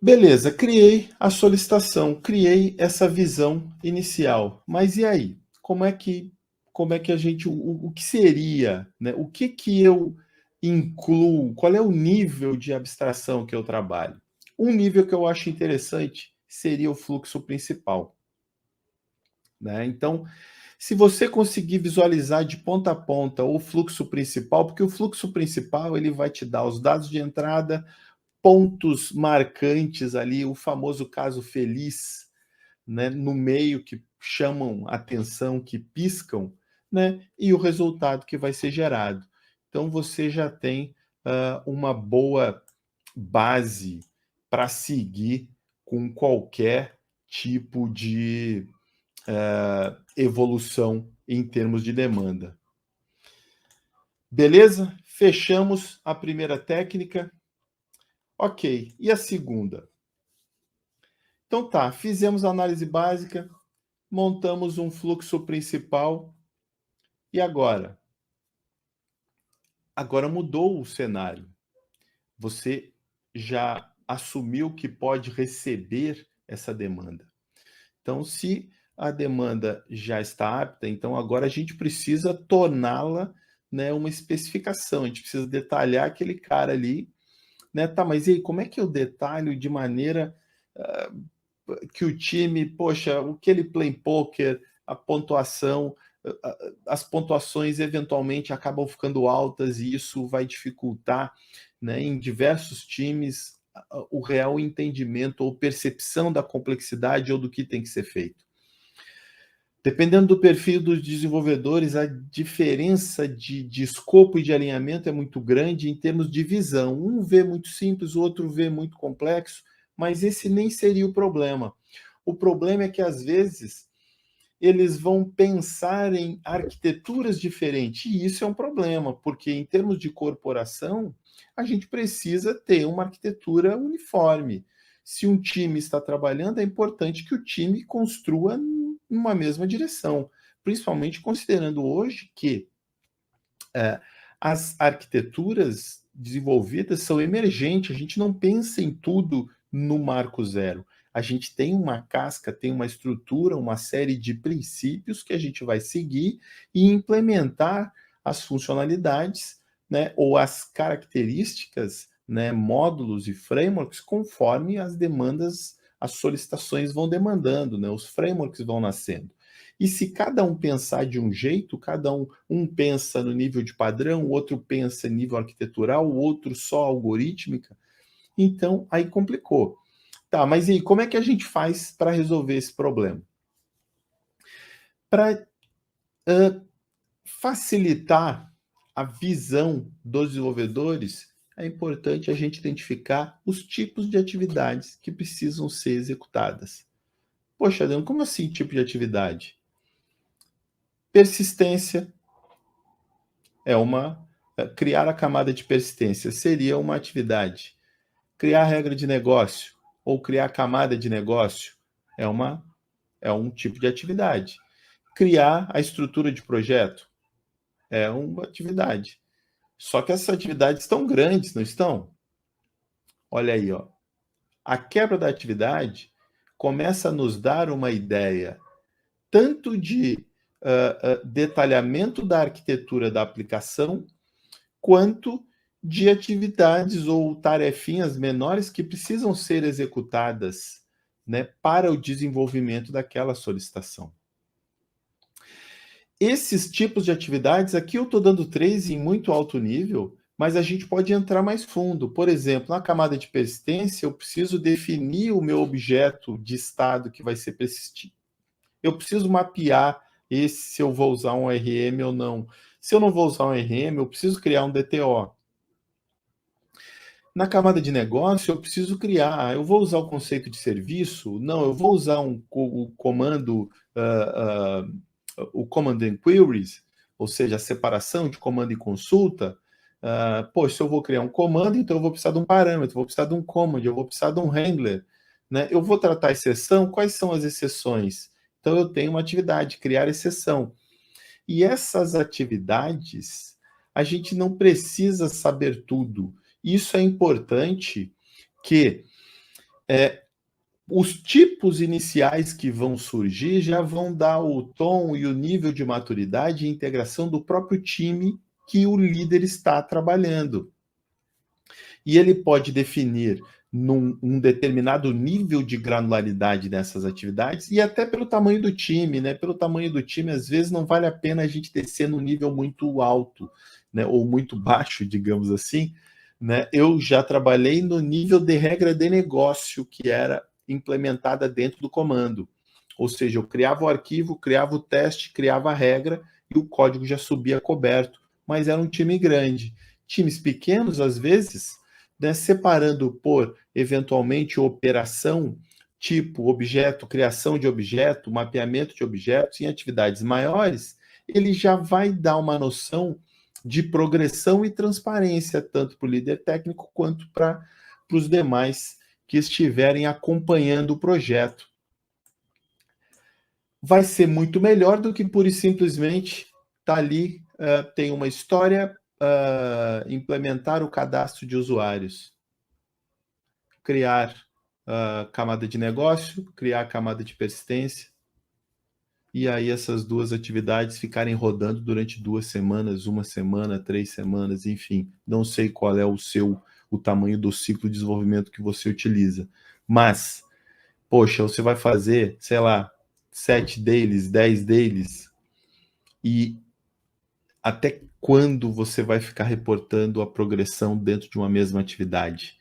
Beleza, criei a solicitação, criei essa visão inicial. Mas e aí? Como é que a gente, o que seria, né? O que que eu incluo? Qual é o nível de abstração que eu trabalho? Um nível que eu acho interessante seria o fluxo principal, né? Então, se você conseguir visualizar de ponta a ponta o fluxo principal, porque o fluxo principal ele vai te dar os dados de entrada, pontos marcantes ali, o famoso caso feliz, né, no meio que chamam atenção, que piscam, né, e o resultado que vai ser gerado. Então você já tem uma boa base para seguir com qualquer tipo de evolução em termos de demanda. Beleza? Fechamos a primeira técnica. Ok, e a segunda? Então tá, fizemos a análise básica, montamos um fluxo principal e agora? Agora mudou o cenário. Você já assumiu que pode receber essa demanda. Então, se a demanda já está apta, então agora a gente precisa torná-la, né, uma especificação, a gente precisa detalhar aquele cara ali, né? Tá, mas e aí, como é que eu detalho de maneira que o time, poxa, aquele play poker, a pontuação, as pontuações eventualmente acabam ficando altas e isso vai dificultar, né, em diversos times o real entendimento ou percepção da complexidade ou do que tem que ser feito. Dependendo do perfil dos desenvolvedores, a diferença de escopo e de alinhamento é muito grande em termos de visão. Um vê muito simples, o outro vê muito complexo, mas esse nem seria o problema. O problema é que, às vezes, eles vão pensar em arquiteturas diferentes, e isso é um problema, porque, em termos de corporação, a gente precisa ter uma arquitetura uniforme. Se um time está trabalhando, é importante que o time construa numa mesma direção, principalmente considerando hoje que as arquiteturas desenvolvidas são emergentes, a gente não pensa em tudo no marco zero. A gente tem uma casca, tem uma estrutura, uma série de princípios que a gente vai seguir e implementar as funcionalidades, né, ou as características, né, módulos e frameworks conforme as demandas, as solicitações vão demandando, né, os frameworks vão nascendo. E se cada um pensar de um jeito, cada um pensa no nível de padrão, o outro pensa em nível arquitetural, o outro só algorítmica, então aí complicou. Tá, mas e aí, como é que a gente faz para resolver esse problema? Para facilitar a visão dos desenvolvedores, é importante a gente identificar os tipos de atividades que precisam ser executadas. Poxa, Adriano, como assim tipo de atividade? Persistência é uma. Criar a camada de persistência seria uma atividade. Criar regra de negócio ou criar camada de negócio é, é um tipo de atividade. Criar a estrutura de projeto é uma atividade. Só que essas atividades estão grandes, não estão? Olha aí, ó. A quebra da atividade começa a nos dar uma ideia tanto de detalhamento da arquitetura da aplicação, quanto de atividades ou tarefinhas menores que precisam ser executadas, né, para o desenvolvimento daquela solicitação. Esses tipos de atividades, aqui eu estou dando três em muito alto nível, mas a gente pode entrar mais fundo. Por exemplo, na camada de persistência, eu preciso definir o meu objeto de estado que vai ser persistido. Eu preciso mapear se eu vou usar um RM ou não. Se eu não vou usar um RM, eu preciso criar um DTO. Na camada de negócio, eu preciso criar. Eu vou usar o conceito de serviço? Não, eu vou usar o comando, o command and queries, ou seja, a separação de comando e consulta. Poxa, se eu vou criar um comando, então eu vou precisar de um parâmetro, vou precisar de um command, eu vou precisar de um handler. Né? Eu vou tratar a exceção, quais são as exceções? Então eu tenho uma atividade, criar exceção. E essas atividades, a gente não precisa saber tudo. Isso é importante que os tipos iniciais que vão surgir já vão dar o tom e o nível de maturidade e integração do próprio time que o líder está trabalhando. E ele pode definir um determinado nível de granularidade dessas atividades e até pelo tamanho do time, né? Pelo tamanho do time, às vezes não vale a pena a gente descer num nível muito alto, né? Ou muito baixo, digamos assim, né? Eu já trabalhei no nível de regra de negócio que era implementada dentro do comando. Ou seja, eu criava o arquivo, criava o teste, criava a regra e o código já subia coberto. Mas era um time grande. Times pequenos, às vezes, né, separando por, eventualmente, operação, tipo objeto, criação de objeto, mapeamento de objetos em atividades maiores, ele já vai dar uma noção de progressão e transparência, tanto para o líder técnico quanto para os demais que estiverem acompanhando o projeto. Vai ser muito melhor do que pura e simplesmente estar ali, tem uma história, implementar o cadastro de usuários, criar camada de negócio, criar camada de persistência, e aí essas duas atividades ficarem rodando durante 2 semanas, 1 semana, 3 semanas, enfim. Não sei qual é o tamanho do ciclo de desenvolvimento que você utiliza. Mas, poxa, você vai fazer, sei lá, 7 deles, 10 deles, e até quando você vai ficar reportando a progressão dentro de uma mesma atividade?